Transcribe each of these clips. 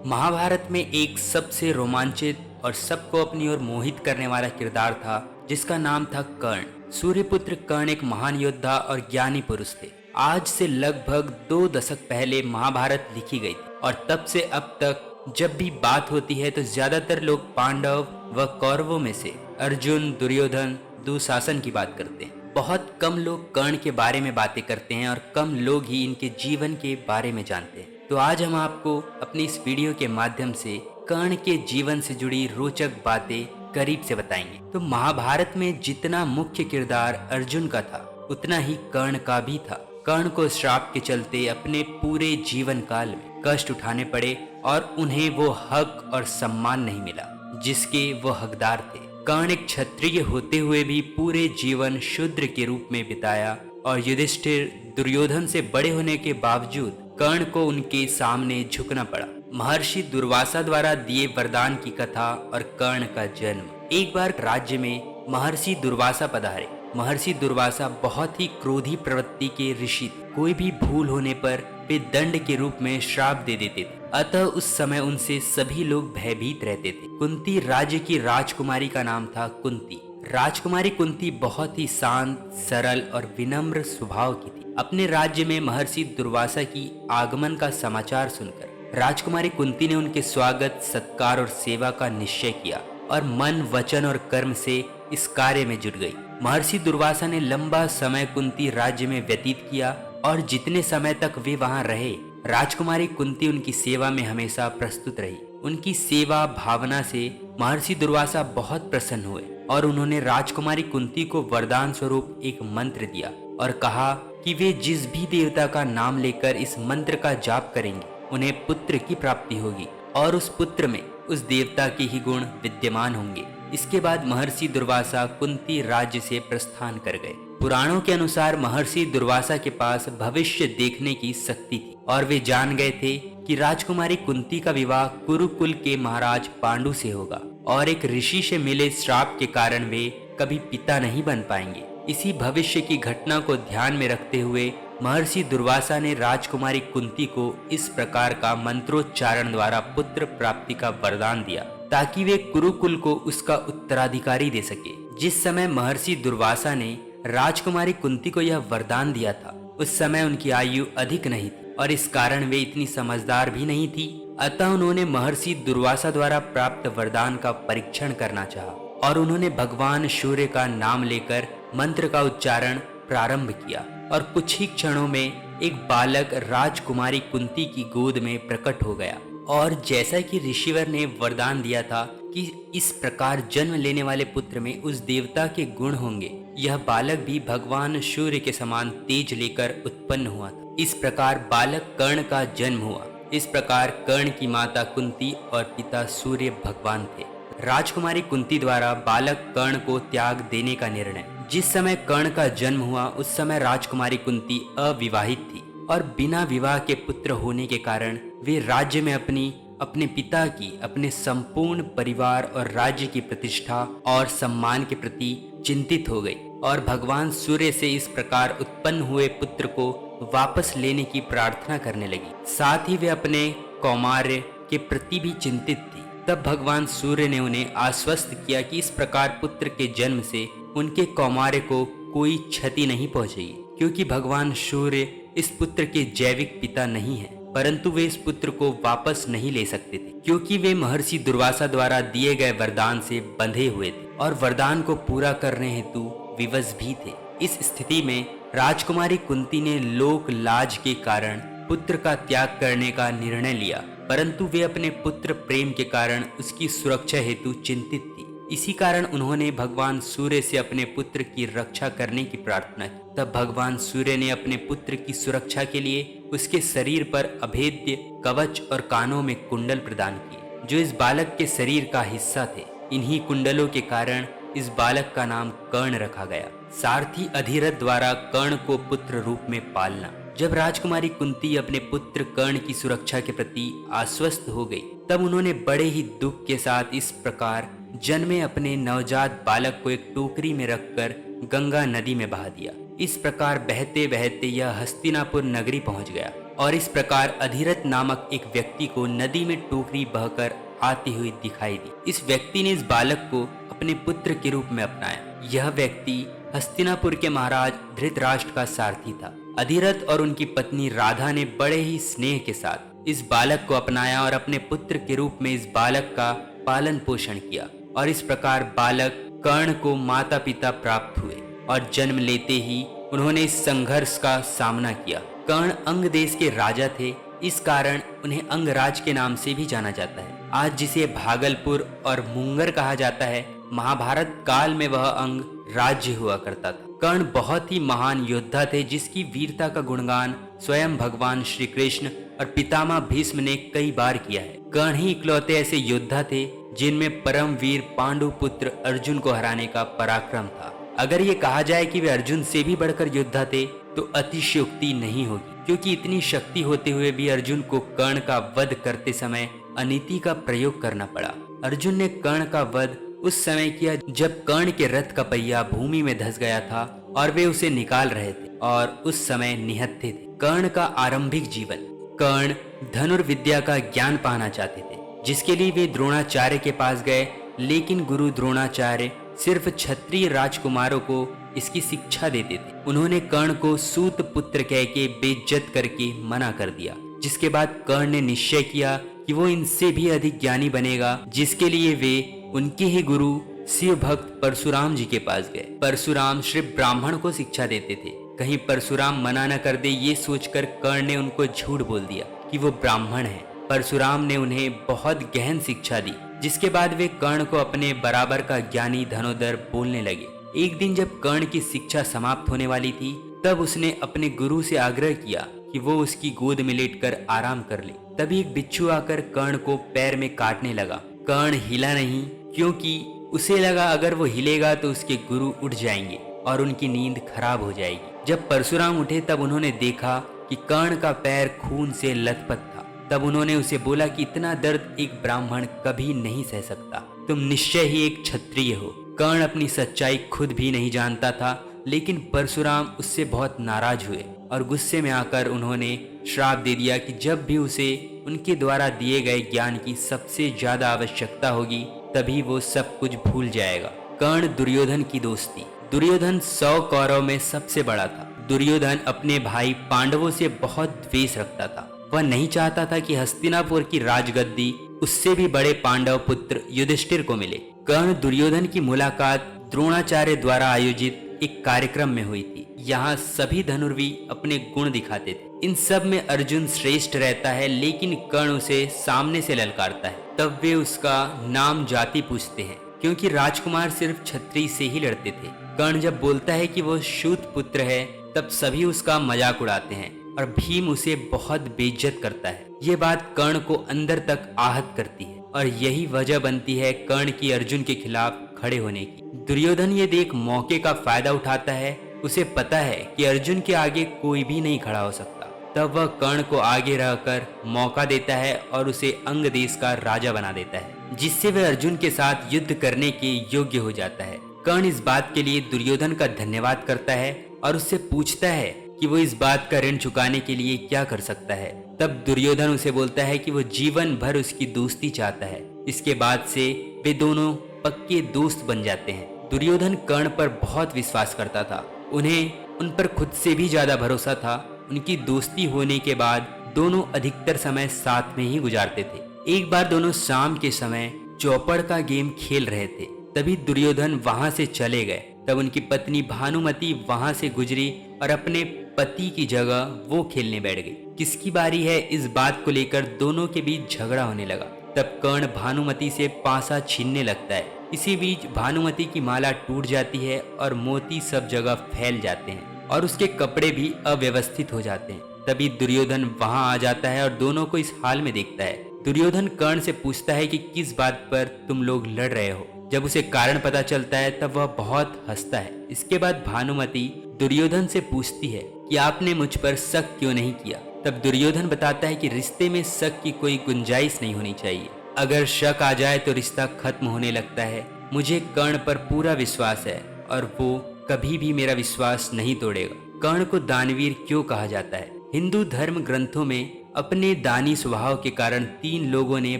महाभारत में एक सबसे रोमांचित और सबको अपनी ओर मोहित करने वाला किरदार था जिसका नाम था कर्ण। सूर्यपुत्र कर्ण एक महान योद्धा और ज्ञानी पुरुष थे। आज से लगभग 2 दशक पहले महाभारत लिखी गई थी और तब से अब तक जब भी बात होती है तो ज्यादातर लोग पांडव व कौरवों में से अर्जुन, दुर्योधन, दुशासन की बात करते हैं। बहुत कम लोग कर्ण के बारे में बातें करते हैं और कम लोग ही इनके जीवन के बारे में जानते हैं। तो आज हम आपको अपनी इस वीडियो के माध्यम से कर्ण के जीवन से जुड़ी रोचक बातें करीब से बताएंगे। तो महाभारत में जितना मुख्य किरदार अर्जुन का था उतना ही कर्ण का भी था। कर्ण को श्राप के चलते अपने पूरे जीवन काल में कष्ट उठाने पड़े और उन्हें वो हक और सम्मान नहीं मिला जिसके वो हकदार थे। कर्ण एक क्षत्रिय होते हुए भी पूरे जीवन शूद्र के रूप में बिताया और युधिष्ठिर, दुर्योधन से बड़े होने के बावजूद कर्ण को उनके सामने झुकना पड़ा। महर्षि दुर्वासा द्वारा दिए वरदान की कथा और कर्ण का जन्म। एक बार राज्य में महर्षि दुर्वासा पधारे। महर्षि दुर्वासा बहुत ही क्रोधी प्रवृत्ति के ऋषि थे। कोई भी भूल होने पर वे दंड के रूप में श्राप दे देते थे। अतः उस समय उनसे सभी लोग भयभीत रहते थे। कुंती राज्य की राजकुमारी का नाम था कुंती। राजकुमारी कुंती बहुत ही शांत, सरल और विनम्र स्वभाव की थी। अपने राज्य में महर्षि दुर्वासा की आगमन का समाचार सुनकर राजकुमारी कुंती ने उनके स्वागत, सत्कार और सेवा का निश्चय किया और मन, वचन और कर्म से इस कार्य में जुट गई। महर्षि दुर्वासा ने लंबा समय कुंती राज्य में व्यतीत किया और जितने समय तक वे वहां रहे राजकुमारी कुंती उनकी सेवा में हमेशा प्रस्तुत रही। उनकी सेवा भावना से महर्षि दुर्वासा बहुत प्रसन्न हुए और उन्होंने राजकुमारी कुंती को वरदान स्वरूप एक मंत्र दिया और कहा कि वे जिस भी देवता का नाम लेकर इस मंत्र का जाप करेंगे उन्हें पुत्र की प्राप्ति होगी और उस पुत्र में उस देवता के ही गुण विद्यमान होंगे। इसके बाद महर्षि दुर्वासा कुंती राज्य से प्रस्थान कर गए। पुराणों के अनुसार महर्षि दुर्वासा के पास भविष्य देखने की शक्ति थी और वे जान गए थे कि राजकुमारी कुंती का विवाह कुरुकुल के महाराज पांडु से होगा और एक ऋषि से मिले श्राप के कारण वे कभी पिता नहीं बन पाएंगे। इसी भविष्य की घटना को ध्यान में रखते हुए महर्षि दुर्वासा ने राजकुमारी कुंती को इस प्रकार का मंत्रोच्चारण द्वारा पुत्र प्राप्ति का वरदान दिया ताकि वे कुरुकुल को उसका उत्तराधिकारी दे सके। जिस समय महर्षि दुर्वासा ने राजकुमारी कुंती को यह वरदान दिया था उस समय उनकी आयु अधिक नहीं थी और इस कारण वे इतनी समझदार भी नहीं थी। अतः उन्होंने महर्षि दुर्वासा द्वारा प्राप्त वरदान का परीक्षण करना चाहा और उन्होंने भगवान सूर्य का नाम लेकर मंत्र का उच्चारण प्रारंभ किया और कुछ ही क्षणों में एक बालक राजकुमारी कुंती की गोद में प्रकट हो गया। और जैसा कि ऋषिवर ने वरदान दिया था कि इस प्रकार जन्म लेने वाले पुत्र में उस देवता के गुण होंगे, यह बालक भी भगवान सूर्य के समान तेज लेकर उत्पन्न हुआ था। इस प्रकार बालक कर्ण का जन्म हुआ। इस प्रकार कर्ण की माता कुंती और पिता सूर्य भगवान थे। राजकुमारी कुंती द्वारा बालक कर्ण को त्याग देने का निर्णय। जिस समय कर्ण का जन्म हुआ उस समय राजकुमारी कुंती अविवाहित थी और बिना विवाह के पुत्र होने के कारण वे राज्य में अपने पिता की, अपने संपूर्ण परिवार और राज्य की प्रतिष्ठा और सम्मान के प्रति चिंतित हो गई और भगवान सूर्य से इस प्रकार उत्पन्न हुए पुत्र को वापस लेने की प्रार्थना करने लगी। साथ ही वे अपने कौमार्य के प्रति भी चिंतित थी। तब भगवान सूर्य ने उन्हें आश्वस्त किया कि इस प्रकार पुत्र के जन्म से उनके कौमार्य को कोई क्षति नहीं पहुंचेगी, क्योंकि भगवान सूर्य इस पुत्र के जैविक पिता नहीं हैं, परंतु वे इस पुत्र को वापस नहीं ले सकते थे क्योंकि वे महर्षि दुर्वासा द्वारा दिए गए वरदान से बंधे हुए थे और वरदान को पूरा करने हेतु विवश भी थे। इस स्थिति में राजकुमारी कुंती ने लोक लाज के कारण पुत्र का त्याग करने का निर्णय लिया, परंतु वे अपने पुत्र प्रेम के कारण उसकी सुरक्षा हेतु चिंतित थी। इसी कारण उन्होंने भगवान सूर्य से अपने पुत्र की रक्षा करने की प्रार्थना की। तब भगवान सूर्य ने अपने पुत्र की सुरक्षा के लिए उसके शरीर पर अभेद्य कवच और कानों में कुंडल प्रदान किए जो इस बालक के शरीर का हिस्सा थे। इन्हीं कुंडलों के कारण इस बालक का नाम कर्ण रखा गया। सारथी अधिरथ द्वारा कर्ण को पुत्र रूप में पालना। जब राजकुमारी कुंती अपने पुत्र कर्ण की सुरक्षा के प्रति आश्वस्त हो गई तब उन्होंने बड़े ही दुख के साथ इस प्रकार जन्मे अपने नवजात बालक को एक टोकरी में रखकर गंगा नदी में बहा दिया। इस प्रकार बहते बहते यह हस्तिनापुर नगरी पहुंच गया और इस प्रकार अधिरथ नामक एक व्यक्ति को नदी में टोकरी बहकर आती हुई दिखाई दी। इस व्यक्ति ने इस बालक को अपने पुत्र के रूप में अपनाया। यह व्यक्ति हस्तिनापुर के महाराज धृतराष्ट्र का सारथी था। अधिरथ और उनकी पत्नी राधा ने बड़े ही स्नेह के साथ इस बालक को अपनाया और अपने पुत्र के रूप में इस बालक का पालन पोषण किया। और इस प्रकार बालक कर्ण को माता पिता प्राप्त हुए और जन्म लेते ही उन्होंने इस संघर्ष का सामना किया। कर्ण अंग देश के राजा थे, इस कारण उन्हें अंगराज के नाम से भी जाना जाता है। आज जिसे भागलपुर और मुंगर कहा जाता है, महाभारत काल में वह अंग राज्य हुआ करता था। कर्ण बहुत ही महान योद्धा थे, जिसकी वीरता का गुणगान स्वयं भगवान श्री कृष्ण और पितामह भीष्म ने कई बार किया है। कर्ण ही इकलौते ऐसे योद्धा थे जिनमें परम वीर पांडु पुत्र अर्जुन को हराने का पराक्रम था। अगर ये कहा जाए कि वे अर्जुन से भी बढ़कर योद्धा थे तो अतिशयोक्ति नहीं होगी, क्योंकि इतनी शक्ति होते हुए भी अर्जुन को कर्ण का वध करते समय अनीति का प्रयोग करना पड़ा। अर्जुन ने कर्ण का वध उस समय किया जब कर्ण के रथ का पहिया भूमि में धंस गया था और वे उसे निकाल रहे थे और उस समय निहत्थे थे। कर्ण का आरंभिक जीवन। कर्ण धनुर्विद्या का ज्ञान पाना चाहते थे, जिसके लिए वे द्रोणाचार्य के पास गए, लेकिन गुरु द्रोणाचार्य सिर्फ क्षत्रिय राजकुमारों को इसकी शिक्षा देते थे। उन्होंने कर्ण को सूत पुत्र कह के बेइज्जत करके मना कर दिया, जिसके बाद कर्ण ने निश्चय किया कि वो इनसे भी अधिक ज्ञानी बनेगा, जिसके लिए वे उनके ही गुरु शिव भक्त परशुराम जी के पास गए। परशुराम श्री ब्राह्मण को शिक्षा देते थे, कहीं परशुराम मना न कर दे ये सोचकर कर्ण ने उनको झूठ बोल दिया कि वो ब्राह्मण है। परशुराम ने उन्हें बहुत गहन शिक्षा दी, जिसके बाद वे कर्ण को अपने बराबर का ज्ञानी धनुर्धर बोलने लगे। एक दिन जब कर्ण की शिक्षा समाप्त होने वाली थी, तब उसने अपने गुरु से आग्रह किया कि वो उसकी गोद में लेटकर आराम कर ले। तभी एक बिच्छू आकर कर्ण को पैर में काटने लगा। कर्ण हिला नहीं, क्योंकि उसे लगा अगर वो हिलेगा तो उसके गुरु उठ जाएंगे और उनकी नींद खराब हो जाएगी। जब परशुराम उठे तब उन्होंने देखा कि कर्ण का पैर खून से लथपथ था। तब उन्होंने उसे बोला कि इतना दर्द एक ब्राह्मण कभी नहीं सह सकता, तुम निश्चय ही एक क्षत्रिय हो। कर्ण अपनी सच्चाई खुद भी नहीं जानता था, लेकिन परशुराम उससे बहुत नाराज हुए और गुस्से में आकर उन्होंने श्राप दे दिया कि जब भी उसे उनके द्वारा दिए गए ज्ञान की सबसे ज्यादा आवश्यकता होगी, तभी वो सब कुछ भूल जाएगा। कर्ण दुर्योधन की दोस्ती। दुर्योधन 100 कौरव में सबसे बड़ा था। दुर्योधन अपने भाई पांडवों से बहुत द्वेष रखता था। वह नहीं चाहता था कि हस्तिनापुर की राजगद्दी उससे भी बड़े पांडव पुत्र युधिष्ठिर को मिले। कर्ण दुर्योधन की मुलाकात द्रोणाचार्य द्वारा आयोजित एक कार्यक्रम में हुई थी। यहाँ सभी धनुर्वीर अपने गुण दिखाते थे। इन सब में अर्जुन श्रेष्ठ रहता है, लेकिन कर्ण उसे सामने से ललकारता है। तब वे उसका नाम जाति पूछते हैं, क्योंकि राजकुमार सिर्फ क्षत्रिय से ही लड़ते थे। कर्ण जब बोलता है कि वो शूत पुत्र है, तब सभी उसका मजाक उड़ाते हैं और भीम उसे बहुत बेइज्जत करता है। ये बात कर्ण को अंदर तक आहत करती है और यही वजह बनती है कर्ण की अर्जुन के खिलाफ खड़े होने की। दुर्योधन ये देख मौके का फायदा उठाता है। उसे पता है कि अर्जुन के आगे कोई भी नहीं खड़ा हो सकता। तब वह कर्ण को आगे रहकर मौका देता है और उसे अंग देश का राजा बना देता है, जिससे वह अर्जुन के साथ युद्ध करने के योग्य हो जाता है। कर्ण इस बात के लिए दुर्योधन का धन्यवाद करता है और उससे पूछता है कि वो इस बात का ऋण चुकाने के लिए क्या कर सकता है। तब दुर्योधन उसे बोलता है कि वो जीवन भर उसकी दोस्ती चाहता है। इसके बाद से वे दोनों पक्के दोस्त बन जाते हैं। दुर्योधन कर्ण पर बहुत विश्वास करता था। उन्हें उन पर खुद से भी ज्यादा भरोसा था। उनकी दोस्ती होने के बाद दोनों अधिकतर समय साथ में ही गुजारते थे। एक बार दोनों शाम के समय चौपड़ का गेम खेल रहे थे, तभी दुर्योधन वहां से चले गए। तब उनकी पत्नी भानुमति वहां से गुजरी और अपने पति की जगह वो खेलने बैठ गई। किसकी बारी है, इस बात को लेकर दोनों के बीच झगड़ा होने लगा। तब कर्ण भानुमति से पासा छीनने लगता है। इसी बीच भानुमति की माला टूट जाती है और मोती सब जगह फैल जाते हैं और उसके कपड़े भी अव्यवस्थित हो जाते हैं। तभी दुर्योधन वहां आ जाता है और दोनों को इस हाल में देखता है। दुर्योधन कर्ण से पूछता है कि किस बात पर तुम लोग लड़ रहे हो। जब उसे कारण पता चलता है तब वह बहुत हंसता है। इसके बाद भानुमति दुर्योधन से पूछती है कि आपने मुझ पर शक क्यों नहीं किया। तब दुर्योधन बताता है कि रिश्ते में शक की कोई गुंजाइश नहीं होनी चाहिए। अगर शक आ जाए तो रिश्ता खत्म होने लगता है। मुझे कर्ण पर पूरा विश्वास है और वो कभी भी मेरा विश्वास नहीं तोड़ेगा। कर्ण को दानवीर क्यों कहा जाता है? हिंदू धर्म ग्रंथों में अपने दानी स्वभाव के कारण 3 लोगों ने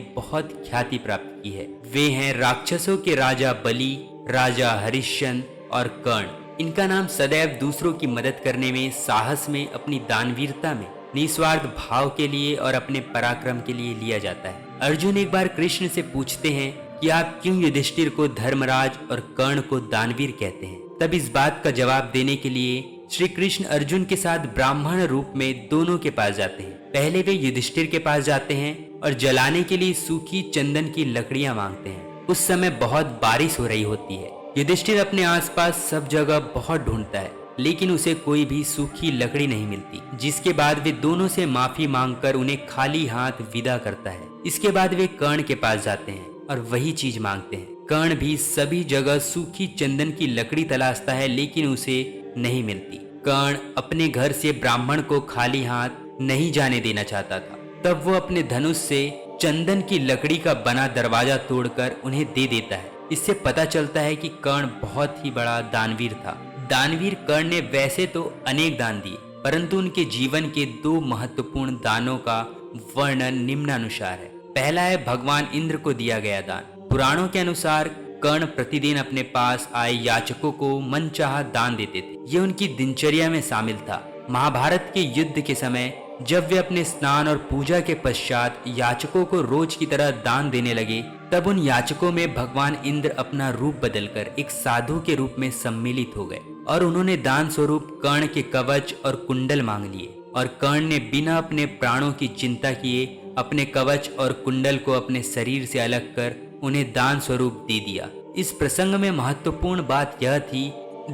बहुत ख्याति प्राप्त की है। वे हैं राक्षसों के राजा बलि, राजा हरिश्चंद्र और कर्ण। इनका नाम सदैव दूसरों की मदद करने में, साहस में, अपनी दानवीरता में, निस्वार्थ भाव के लिए और अपने पराक्रम के लिए लिया जाता है। अर्जुन एक बार कृष्ण से पूछते हैं कि आप क्यों युधिष्ठिर को धर्मराज और कर्ण को दानवीर कहते हैं। तब इस बात का जवाब देने के लिए श्री कृष्ण अर्जुन के साथ ब्राह्मण रूप में दोनों के पास जाते हैं। पहले वे युधिष्ठिर के पास जाते हैं और जलाने के लिए सूखी चंदन की लकड़ियां मांगते हैं। उस समय बहुत बारिश हो रही होती है। युधिष्ठिर अपने आसपास सब जगह बहुत ढूंढता है, लेकिन उसे कोई भी सूखी लकड़ी नहीं मिलती, जिसके बाद वे दोनों से माफी मांगकर उन्हें खाली हाथ विदा करता है। इसके बाद वे कर्ण के पास जाते हैं और वही चीज मांगते हैं। कर्ण भी सभी जगह सूखी चंदन की लकड़ी तलाशता है, लेकिन उसे नहीं मिलती। कर्ण अपने घर से ब्राह्मण को खाली हाथ नहीं जाने देना चाहता था। तब वो अपने धनुष से चंदन की लकड़ी का बना दरवाजा तोड़कर उन्हें दे देता है। इससे पता चलता है कि कर्ण बहुत ही बड़ा दानवीर था। दानवीर कर्ण ने वैसे तो अनेक दान दिए, परंतु उनके जीवन के 2 महत्वपूर्ण दानों का वर्णन निम्नानुसार है। पहला है भगवान इंद्र को दिया गया दान। पुराणों के अनुसार कर्ण प्रतिदिन अपने पास आए याचकों को मनचाहा दान देते थे। ये उनकी दिनचर्या में शामिल था। महाभारत के युद्ध के समय जब वे अपने स्नान और पूजा के पश्चात याचकों को रोज की तरह दान देने लगे, तब उन याचकों में भगवान इंद्र अपना रूप बदलकर एक साधु के रूप में सम्मिलित हो गए और उन्होंने दान स्वरूप कर्ण के कवच और कुंडल मांग लिए। और कर्ण ने बिना अपने प्राणों की चिंता किए अपने कवच और कुंडल को अपने शरीर से अलग कर उन्हें दान स्वरूप दे दिया। इस प्रसंग में महत्वपूर्ण बात यह थी,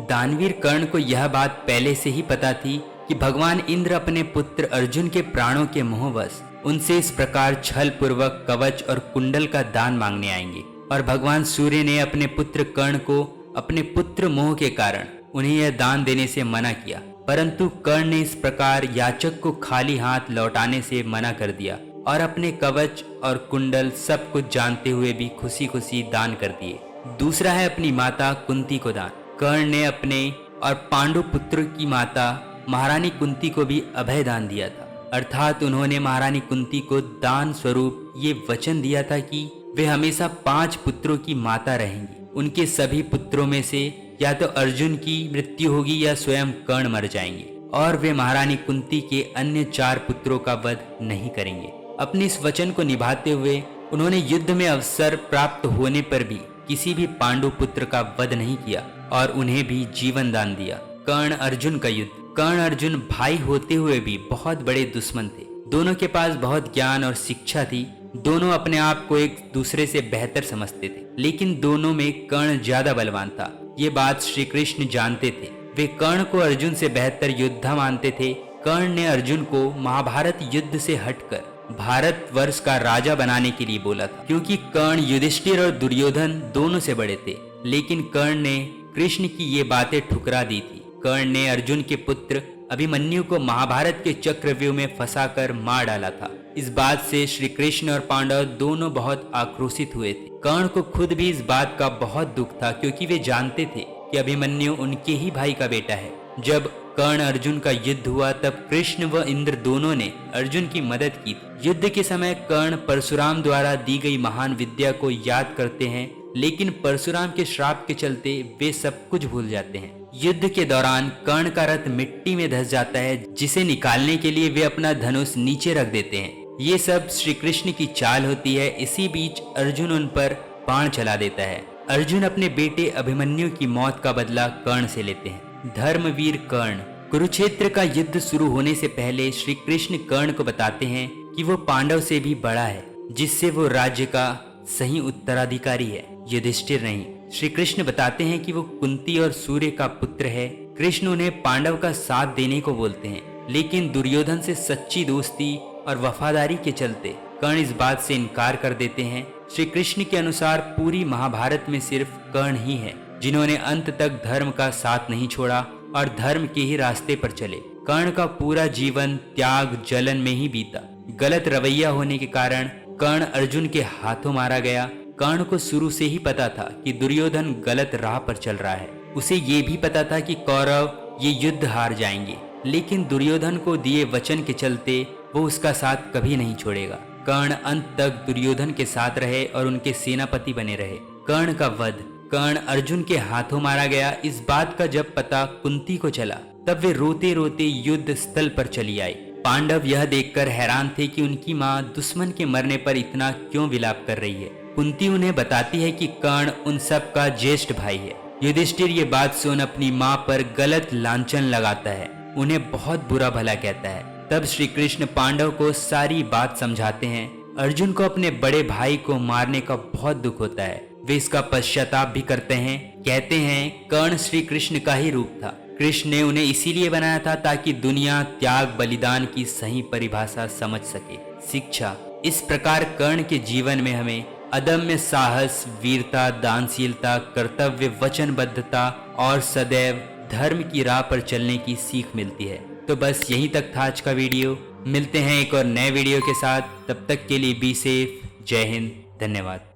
दानवीर कर्ण को यह बात पहले से ही पता थी कि भगवान इंद्र अपने पुत्र अर्जुन के प्राणों के मोहवश उनसे इस प्रकार छल पूर्वक कवच और कुंडल का दान मांगने आएंगे। और भगवान सूर्य ने अपने पुत्र कर्ण को अपने पुत्र मोह के कारण उन्हें यह दान देने से मना किया, परंतु कर्ण ने इस प्रकार याचक को खाली हाथ लौटाने से मना कर दिया और अपने कवच और कुंडल सब कुछ जानते हुए भी खुशी खुशी दान कर दिए। दूसरा है अपनी माता कुंती को दान। कर्ण ने अपने और पांडु पुत्र की माता महारानी कुंती को भी अभय दान दिया था, अर्थात उन्होंने महारानी कुंती को दान स्वरूप ये वचन दिया था कि वे हमेशा 5 पुत्रों की माता रहेंगी। उनके सभी पुत्रों में से या तो अर्जुन की मृत्यु होगी या स्वयं कर्ण मर जाएंगे और वे महारानी कुंती के अन्य 4 पुत्रों का वध नहीं करेंगे। अपने इस वचन को निभाते हुए उन्होंने युद्ध में अवसर प्राप्त होने पर भी किसी भी पांडु पुत्र का वध नहीं किया और उन्हें भी जीवन दान दिया। कर्ण अर्जुन का युद्ध। कर्ण अर्जुन भाई होते हुए भी बहुत बड़े दुश्मन थे। दोनों के पास बहुत ज्ञान और शिक्षा थी। दोनों अपने आप को एक दूसरे से बेहतर समझते थे, लेकिन दोनों में कर्ण ज्यादा बलवान था। ये बात श्री कृष्ण जानते थे। वे कर्ण को अर्जुन से बेहतर योद्धा मानते थे। कर्ण ने अर्जुन को महाभारत युद्ध से हटकर भारत वर्ष का राजा बनाने के लिए बोला था, क्योंकि कर्ण युधिष्ठिर और दुर्योधन दोनों से बड़े थे। लेकिन कर्ण ने कृष्ण की ये बातें ठुकरा दी थी। कर्ण ने अर्जुन के पुत्र अभिमन्यु को महाभारत के चक्रव्यूह में फंसाकर मार डाला था। इस बात से श्री कृष्ण और पांडव दोनों बहुत आक्रोशित हुए थे। कर्ण को खुद भी इस बात का बहुत दुख था, क्योंकि वे जानते थे कि अभिमन्यु उनके ही भाई का बेटा है। जब कर्ण अर्जुन का युद्ध हुआ तब कृष्ण व इंद्र दोनों ने अर्जुन की मदद की। युद्ध के समय कर्ण परशुराम द्वारा दी गई महान विद्या को याद करते हैं, लेकिन परशुराम के श्राप के चलते वे सब कुछ भूल जाते हैं। युद्ध के दौरान कर्ण का रथ मिट्टी में धंस जाता है, जिसे निकालने के लिए वे अपना धनुष नीचे रख देते हैं। ये सब श्री कृष्ण की चाल होती है। इसी बीच अर्जुन उन पर बाण चला देता है। अर्जुन अपने बेटे अभिमन्यु की मौत का बदला कर्ण से लेते हैं। धर्मवीर कर्ण। कुरुक्षेत्र का युद्ध शुरू होने से पहले श्री कृष्ण कर्ण को बताते हैं कि वो पांडव से भी बड़ा है, जिससे वो राज्य का सही उत्तराधिकारी है, युधिष्ठिर नहीं। श्री कृष्ण बताते हैं कि वो कुंती और सूर्य का पुत्र है। कृष्ण उन्हें पांडव का साथ देने को बोलते हैं, लेकिन दुर्योधन से सच्ची दोस्ती और वफादारी के चलते कर्ण इस बात से इनकार कर देते हैं। श्री कृष्ण के अनुसार पूरी महाभारत में सिर्फ कर्ण ही है जिन्होंने अंत तक धर्म का साथ नहीं छोड़ा और धर्म के ही रास्ते पर चले। कर्ण का पूरा जीवन त्याग जलन में ही बीता। गलत रवैया होने के कारण कर्ण अर्जुन के हाथों मारा गया। कर्ण को शुरू से ही पता था कि दुर्योधन गलत राह पर चल रहा है। उसे ये भी पता था कि कौरव ये युद्ध हार जाएंगे, लेकिन दुर्योधन को दिए वचन के चलते वो उसका साथ कभी नहीं छोड़ेगा। कर्ण अंत तक दुर्योधन के साथ रहे और उनके सेनापति बने रहे। कर्ण का वध, कर्ण अर्जुन के हाथों मारा गया, इस बात का जब पता कुंती को चला तब वे रोते रोते युद्ध स्थल पर चली आई। पांडव यह देखकर हैरान थे कि उनकी माँ दुश्मन के मरने पर इतना क्यों विलाप कर रही है। कुंती उन्हें बताती है कि कर्ण उन सब का ज्येष्ठ भाई है। युधिष्ठिर ये बात सुन अपनी माँ पर गलत लांछन लगाता है, उन्हें बहुत बुरा भला कहता है। तब श्री कृष्ण पांडव को सारी बात समझाते हैं। अर्जुन को अपने बड़े भाई को मारने का बहुत दुख होता है, वे इसका पश्चाताप भी करते हैं। कहते हैं कर्ण श्री कृष्ण का ही रूप था, कृष्ण ने उन्हें इसीलिए बनाया था ताकि दुनिया त्याग बलिदान की सही परिभाषा समझ सके। शिक्षा, इस प्रकार कर्ण के जीवन में हमें अदम्य साहस, वीरता, दानशीलता, कर्तव्य, वचनबद्धता और सदैव धर्म की राह पर चलने की सीख मिलती है। तो बस यहीं तक था आज का वीडियो। मिलते हैं एक और नए वीडियो के साथ, तब तक के लिए बी सेफ। जय हिंद, धन्यवाद।